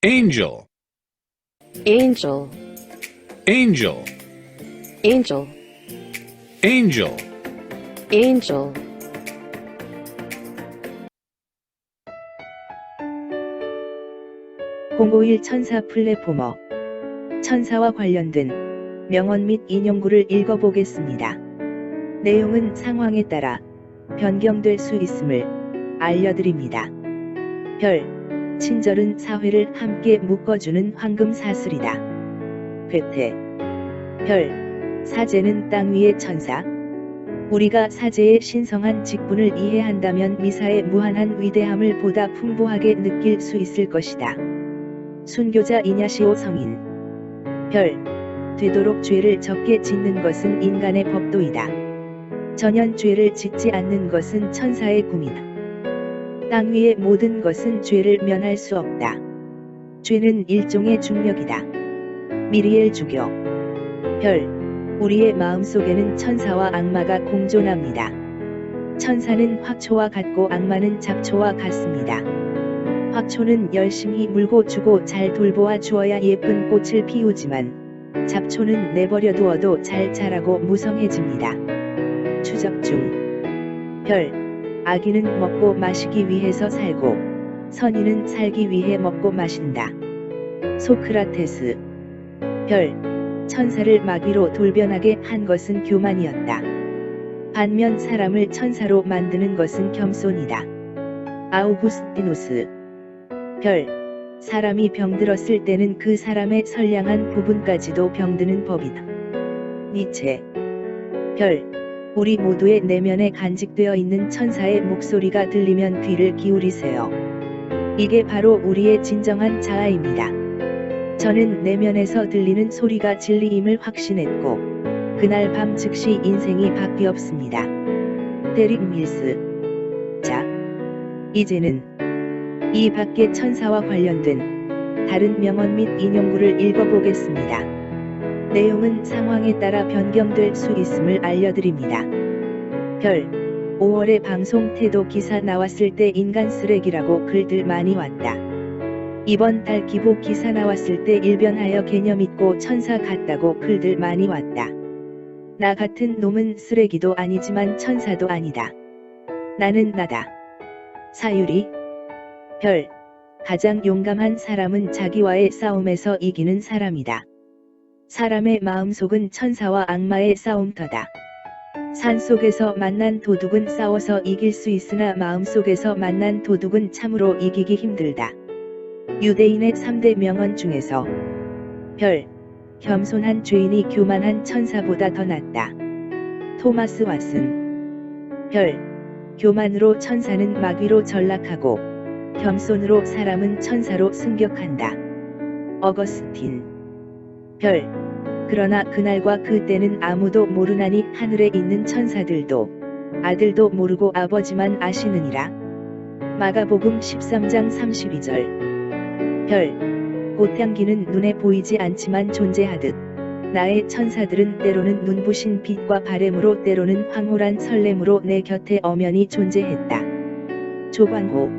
angel, angel, angel, angel, angel. angel. (051) 천사 플랫포머. 천사와 관련된 명언 및 인용구를 읽어보겠습니다. 내용은 상황에 따라 변경될 수 있음을 알려드립니다. 별, 친절은 사회를 함께 묶어주는 황금 사슬이다. 괴테. 별, 사제는 땅 위의 천사. 우리가 사제의 신성한 직분을 이해한다면 미사의 무한한 위대함을 보다 풍부하게 느낄 수 있을 것이다. 순교자 이냐시오 성인. 별, 되도록 죄를 적게 짓는 것은 인간의 법도이다. 전혀 죄를 짓지 않는 것은 천사의 꿈이다. 땅 위의 모든 것은 죄를 면할 수 없다. 죄는 일종의 중력이다. 미리엘 주교. 별, 우리의 마음속에는 천사와 악마가 공존합니다. 천사는 화초와 같고 악마는 잡초와 같습니다. 화초는 열심히 물고 주고 잘 돌보아 주어야 예쁜 꽃을 피우지만 잡초는 내버려 두어도 잘 자라고 무성해집니다. 추적 중. 별, 아기는 먹고 마시기 위해서 살고 선인은 살기 위해 먹고 마신다. 소크라테스. 별, 천사를 마귀로 돌변하게 한 것은 교만이었다. 반면 사람을 천사로 만드는 것은 겸손이다. 아우구스티누스. 별, 사람이 병들었을 때는 그 사람의 선량한 부분까지도 병드는 법이다. 니체. 별, 우리 모두의 내면에 간직되어 있는 천사의 목소리가 들리면 귀를 기울이세요. 이게 바로 우리의 진정한 자아입니다. 저는 내면에서 들리는 소리가 진리임을 확신했고 그날 밤 즉시 인생이 바뀌었습니다. 데릭 밀스. 자, 이제는 이 밖의 천사와 관련된 다른 명언 및 인용구를 읽어보겠습니다. 내용은 상황에 따라 변경될 수 있음을 알려드립니다. 별, 5월에 방송 태도 기사 나왔을 때 인간 쓰레기라고 글들 많이 왔다. 이번 달 기부 기사 나왔을 때 일변하여 개념 있고 천사 같다고 글들 많이 왔다. 나 같은 놈은 쓰레기도 아니지만 천사도 아니다. 나는 나다. 사유리. 별, 가장 용감한 사람은 자기와의 싸움에서 이기는 사람이다. 사람의 마음속은 천사와 악마의 싸움터다. 산속에서 만난 도둑은 싸워서 이길 수 있으나 마음속에서 만난 도둑은 참으로 이기기 힘들다. 유대인의 3대 명언 중에서 별, 겸손한 죄인이 교만한 천사보다 더 낫다. 토마스 왓슨. 별, 교만으로 천사는 마귀로 전락하고 겸손으로 사람은 천사로 승격한다. 어거스틴. 별, 그러나 그날과 그때는 아무도 모르나니 하늘에 있는 천사들도 아들도 모르고 아버지만 아시느니라. 마가복음 13장 32절. 별, 꽃향기는 눈에 보이지 않지만 존재하듯 나의 천사들은 때로는 눈부신 빛과 바램으로 때로는 황홀한 설렘으로 내 곁에 엄연히 존재했다. 조광호.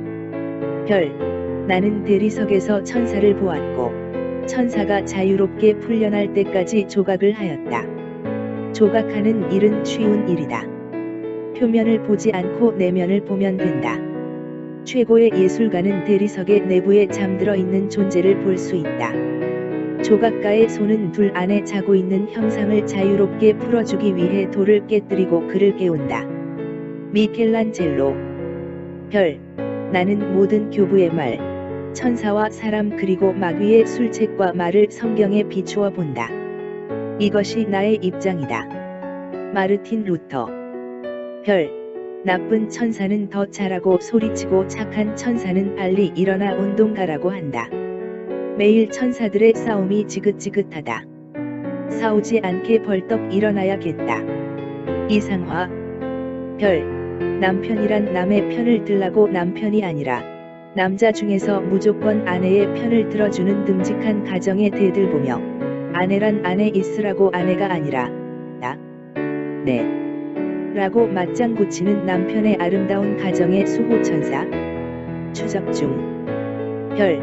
별, 나는 대리석에서 천사를 보았고 천사가 자유롭게 풀려날 때까지 조각을 하였다. 조각하는 일은 쉬운 일이다. 표면을 보지 않고 내면을 보면 된다. 최고의 예술가는 대리석의 내부에 잠들어 있는 존재를 볼 수 있다. 조각가의 손은 둘 안에 자고 있는 형상을 자유롭게 풀어주기 위해 돌을 깨뜨리고 그를 깨운다. 미켈란젤로. 별, 나는 모든 교부의 말, 천사와 사람 그리고 마귀의 술책과 말을 성경에 비추어 본다. 이것이 나의 입장이다. 마르틴 루터. 별, 나쁜 천사는 더 잘하고 소리치고 착한 천사는 빨리 일어나 운동가라고 한다. 매일 천사들의 싸움이 지긋지긋하다. 싸우지 않게 벌떡 일어나야겠다. 이상화. 별, 남편이란 남의 편을 들라고 남편이 아니라 남자 중에서 무조건 아내의 편을 들어주는 듬직한 가정의 대들보며 아내란 아내 있으라고 아내가 아니라 나, 네 라고 맞장 구치는 남편의 아름다운 가정의 수호천사. 추적 중. 별,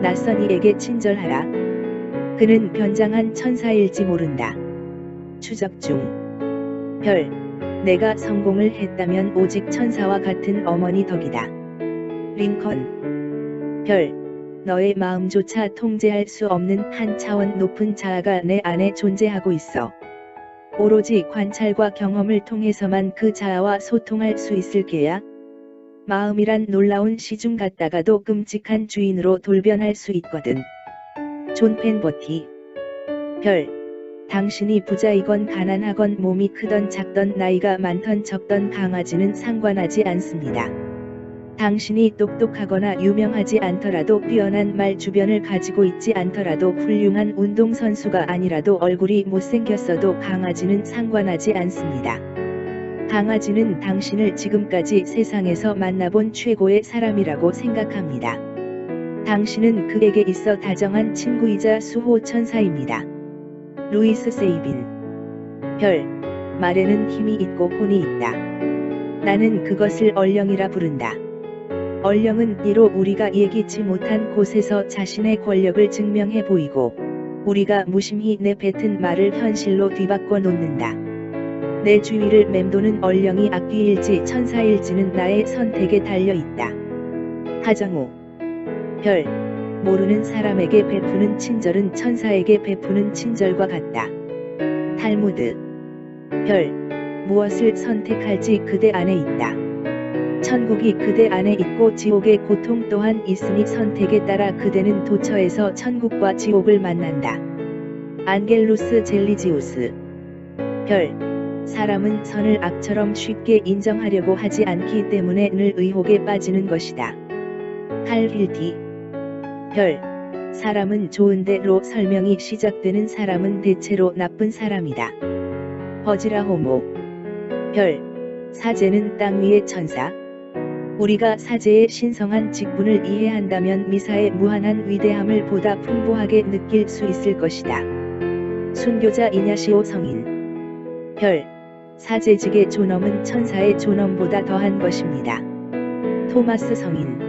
낯선 이에게 친절하라. 그는 변장한 천사일지 모른다. 추적 중. 별. 내가 성공을 했다면 오직 천사와 같은 어머니 덕이다. 링컨. 별. 너의 마음조차 통제할 수 없는 한 차원 높은 자아가 내 안에 존재하고 있어. 오로지 관찰과 경험을 통해서만 그 자아와 소통할 수 있을 게야. 마음이란 놀라운 시중 같다가도 끔찍한 주인으로 돌변할 수 있거든. 존 펜버티. 별. 당신이 부자이건 가난하건 몸이 크던 작던 나이가 많던 적던 강아지는 상관하지 않습니다. 당신이 똑똑하거나 유명하지 않더라도 뛰어난 말 주변을 가지고 있지 않더라도 훌륭한 운동선수가 아니라도 얼굴이 못생겼어도 강아지는 상관하지 않습니다. 강아지는 당신을 지금까지 세상에서 만나본 최고의 사람이라고 생각합니다. 당신은 그에게 있어 다정한 친구이자 수호 천사입니다. 루이스 세이빈. 별. 말에는 힘이 있고 혼이 있다. 나는 그것을 얼령이라 부른다. 얼령은 이로 우리가 예기치 못한 곳에서 자신의 권력을 증명해 보이고 우리가 무심히 내뱉은 말을 현실로 뒤바꿔 놓는다. 내 주위를 맴도는 얼령이 악귀일지 천사일지는 나의 선택에 달려 있다. 하정우. 별. 모르는 사람에게 베푸는 친절은 천사에게 베푸는 친절과 같다. 탈무드. 별. 무엇을 선택할지 그대 안에 있다. 천국이 그대 안에 있고 지옥의 고통 또한 있으니 선택에 따라 그대는 도처에서 천국과 지옥을 만난다. 안겔루스 젤리지우스. 별. 사람은 선을 악처럼 쉽게 인정하려고 하지 않기 때문에 늘 의혹에 빠지는 것이다. 칼 힐티. 별. 사람은 좋은데로 설명이 시작되는 사람은 대체로 나쁜 사람이다. 버지라 호모. 별. 사제는 땅 위의 천사. 우리가 사제의 신성한 직분을 이해한다면 미사의 무한한 위대함을 보다 풍부하게 느낄 수 있을 것이다. 순교자 이냐시오 성인. 별. 사제직의 존엄은 천사의 존엄보다 더한 것입니다. 토마스 성인.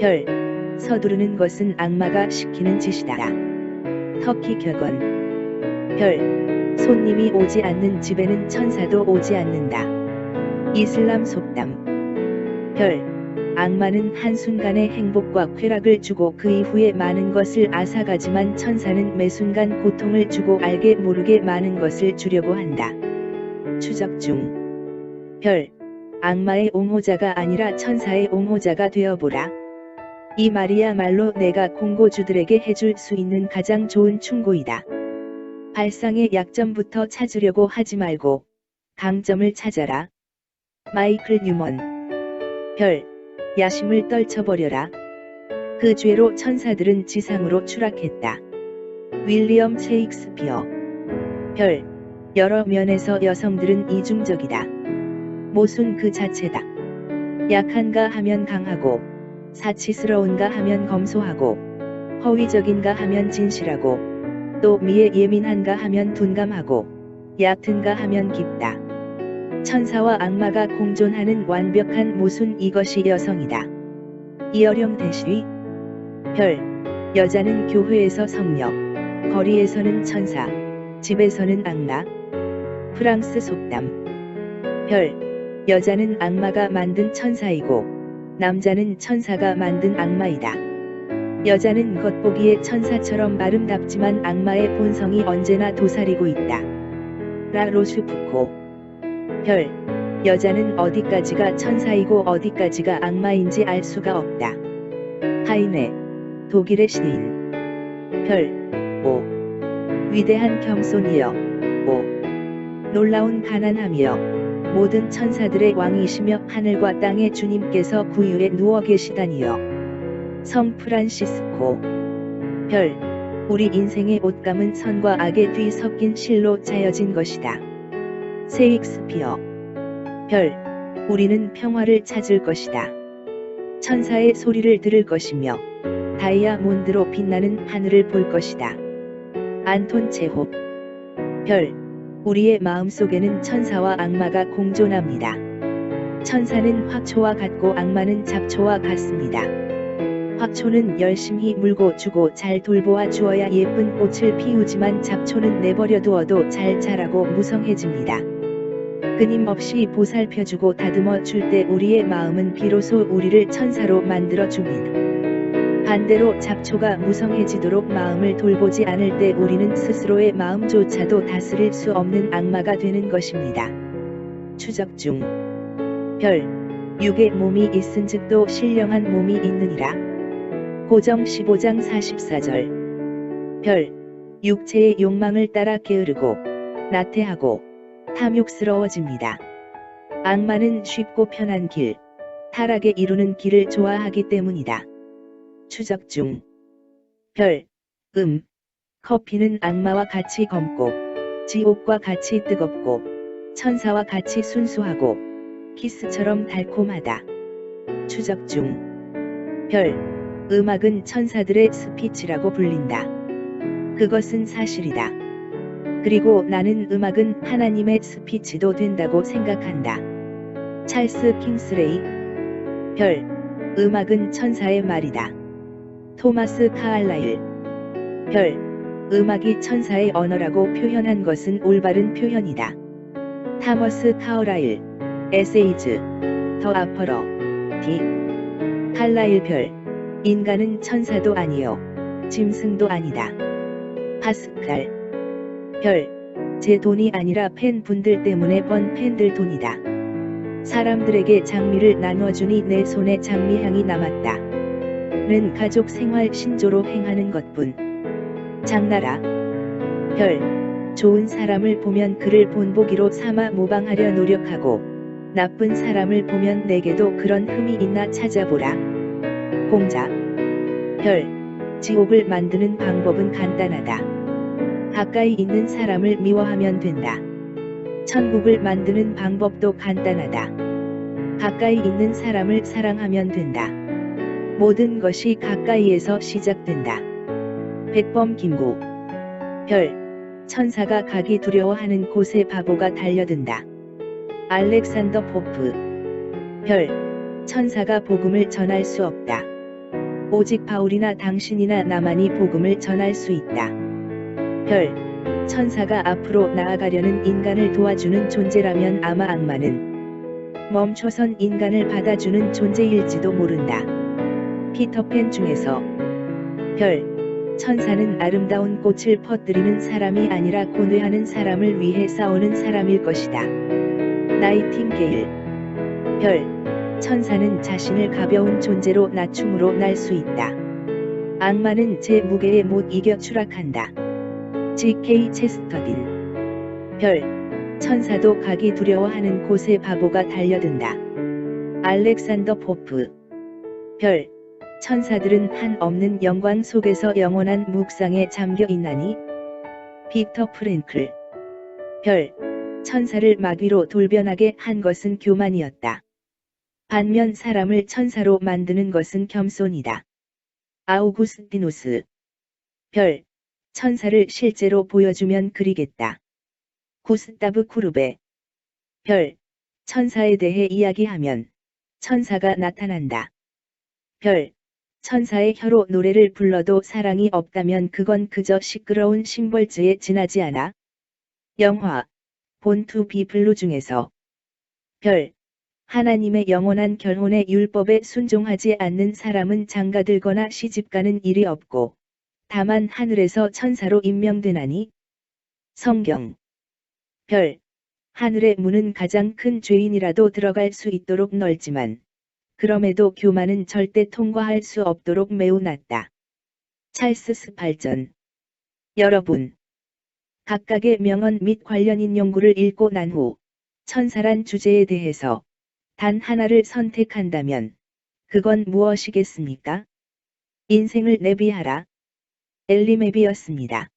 별. 서두르는 것은 악마가 시키는 짓이다. 터키 격언. 별. 손님이 오지 않는 집에는 천사도 오지 않는다. 이슬람 속담. 별. 악마는 한순간의 행복과 쾌락을 주고 그 이후에 많은 것을 앗아가지만 천사는 매순간 고통을 주고 알게 모르게 많은 것을 주려고 한다. 추적 중. 별. 악마의 옹호자가 아니라 천사의 옹호자가 되어보라. 이 말이야말로 내가 공고주들에게 해줄 수 있는 가장 좋은 충고이다. 발상의 약점부터 찾으려고 하지 말고 강점을 찾아라. 마이클 뉴먼. 별. 야심을 떨쳐버려라. 그 죄로 천사들은 지상으로 추락했다. 윌리엄 셰익스피어. 별. 여러 면에서 여성들은 이중적이다. 모순 그 자체다. 약한가 하면 강하고 사치스러운가 하면 검소하고 허위적인가 하면 진실하고 또 미에 예민한가 하면 둔감하고 얕은가 하면 깊다. 천사와 악마가 공존하는 완벽한 모순 이것이 여성이다. 이어령 대시. 별. 여자는 교회에서 성녀, 거리에서는 천사, 집에서는 악마. 프랑스 속담. 별. 여자는 악마가 만든 천사이고 남자는 천사가 만든 악마이다. 여자는 겉보기에 천사처럼 아름답지만 악마의 본성이 언제나 도사리고 있다. 라 로슈푸코. 별. 여자는 어디까지가 천사이고 어디까지가 악마인지 알 수가 없다. 하이네. 독일의 시인. 별. 오. 위대한 겸손이여. 오. 놀라운 가난함이여. 모든 천사들의 왕이시며 하늘과 땅의 주님께서 구유에 누워 계시다니여. 성 프란시스코. 별. 우리 인생의 옷감은 선과 악의 뒤섞인 실로 짜여진 것이다. 셰익스피어. 별. 우리는 평화를 찾을 것이다. 천사의 소리를 들을 것이며 다이아몬드로 빛나는 하늘을 볼 것이다. 안톤 체홉. 별. 우리의 마음속에는 천사와 악마가 공존합니다. 천사는 화초와 같고 악마는 잡초와 같습니다. 화초는 열심히 물고 주고 잘 돌보아 주어야 예쁜 꽃을 피우지만 잡초는 내버려 두어도 잘 자라고 무성해집니다. 끊임없이 보살펴주고 다듬어 줄 때 우리의 마음은 비로소 우리를 천사로 만들어 줍니다. 반대로 잡초가 무성해지도록 마음을 돌보지 않을 때 우리는 스스로의 마음조차도 다스릴 수 없는 악마가 되는 것입니다. 추적 중 별, 육의 몸이 있은즉 또 신령한 몸이 있느니라. 고정 15장 44절. 별, 육체의 욕망을 따라 게으르고 나태하고 탐욕스러워집니다. 악마는 쉽고 편한 길, 타락에 이루는 길을 좋아하기 때문이다. 추적 중 별, 커피는 악마와 같이 검고 지옥과 같이 뜨겁고 천사와 같이 순수하고 키스처럼 달콤하다. 추적 중 별, 음악은 천사들의 스피치라고 불린다. 그것은 사실이다. 그리고 나는 음악은 하나님의 스피치도 된다고 생각한다. 찰스 킹스레이. 별, 음악은 천사의 말이다. 토마스 카알라일. 별, 음악이 천사의 언어라고 표현한 것은 올바른 표현이다. 타머스 카어라일. 에세이즈. 더 아퍼러. 디. 칼라일. 별, 인간은 천사도 아니요 짐승도 아니다. 파스칼. 별, 제 돈이 아니라 팬분들 때문에 번 팬들 돈이다. 사람들에게 장미를 나눠주니 내 손에 장미향이 남았다. 는 가족 생활 신조로 행하는 것뿐. 장나라. 별, 좋은 사람을 보면 그를 본보기로 삼아 모방하려 노력하고 나쁜 사람을 보면 내게도 그런 흠이 있나 찾아보라. 공자. 별, 지옥을 만드는 방법은 간단하다. 가까이 있는 사람을 미워하면 된다. 천국을 만드는 방법도 간단하다. 가까이 있는 사람을 사랑하면 된다. 모든 것이 가까이에서 시작된다. 백범 김구. 별, 천사가 가기 두려워하는 곳에 바보가 달려든다. 알렉산더 포프. 별, 천사가 복음을 전할 수 없다. 오직 바울이나 당신이나 나만이 복음을 전할 수 있다. 별, 천사가 앞으로 나아가려는 인간을 도와주는 존재라면 아마 악마는 멈춰선 인간을 받아주는 존재일지도 모른다. 피터팬 중에서. 별, 천사는 아름다운 꽃을 퍼뜨리는 사람이 아니라 고뇌하는 사람을 위해 싸우는 사람일 것이다. 나이팅게일. 별, 천사는 자신을 가벼운 존재로 낮춤으로 날 수 있다. 악마는 제 무게에 못 이겨 추락한다. G.K. 체스터딘. 별, 천사도 가기 두려워하는 곳에 바보가 달려든다. 알렉산더 포프. 별, 천사들은 한없는 영광 속에서 영원한 묵상에 잠겨 있나니? 빅터 프랭클. 별, 천사를 마귀로 돌변하게 한 것은 교만이었다. 반면 사람을 천사로 만드는 것은 겸손이다. 아우구스티누스. 별, 천사를 실제로 보여주면 그리겠다. 구스타브 쿠르베. 별, 천사에 대해 이야기하면 천사가 나타난다. 별, 천사의 혀로 노래를 불러도 사랑이 없다면 그건 그저 시끄러운 심벌즈에 지나지 않아. 영화 본 투 비 블루 중에서. 별, 하나님의 영원한 결혼의 율법에 순종하지 않는 사람은 장가들거나 시집가는 일이 없고 다만 하늘에서 천사로 임명되나니. 성경. 별, 하늘의 문은 가장 큰 죄인이라도 들어갈 수 있도록 넓지만 그럼에도 교만은 절대 통과할 수 없도록 매우 낮다. 찰스 스팔전. 여러분, 각각의 명언 및 관련인 연구를 읽고 난 후 천사란 주제에 대해서 단 하나를 선택한다면 그건 무엇이겠습니까? 인생을 내비하라. 엘리 맵이었습니다.